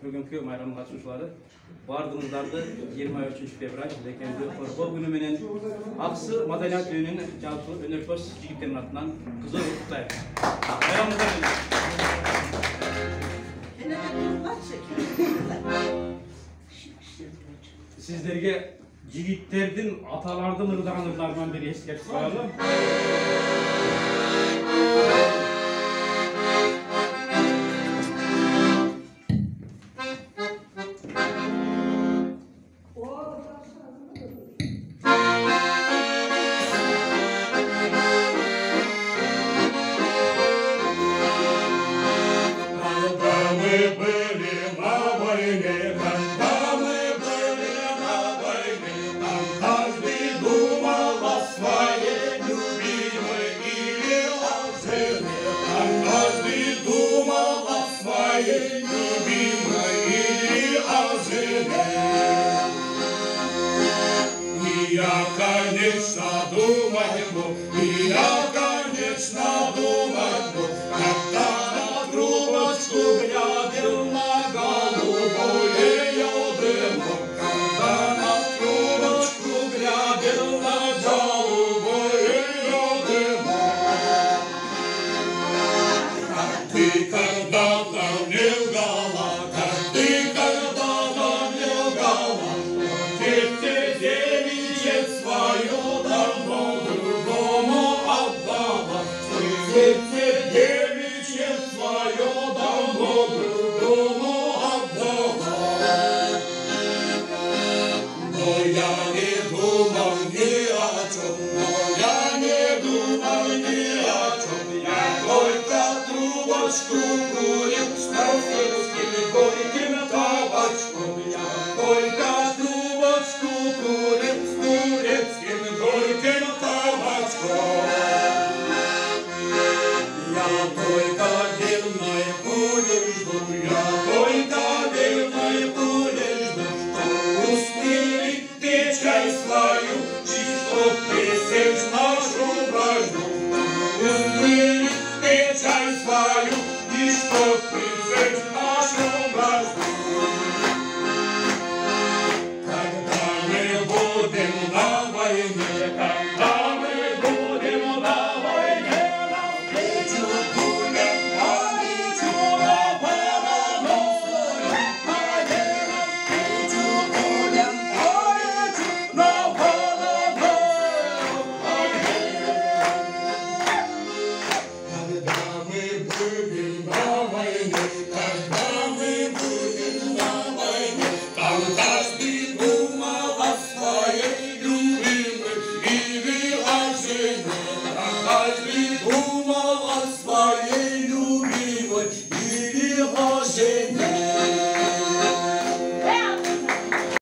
бүгүнкү майрам катышуучулары бардыгыңыздарды 23 февраль Лекенди коргоо күнү менен Аксы маданият үйүнүн жалпы өнөрпөз жигиттердин атынан кызуу куттуктайм. Сиздерге жигиттердин аталардын ырдаган ырларынан бири эскертип коелу. Думал о своей любимой или о жене.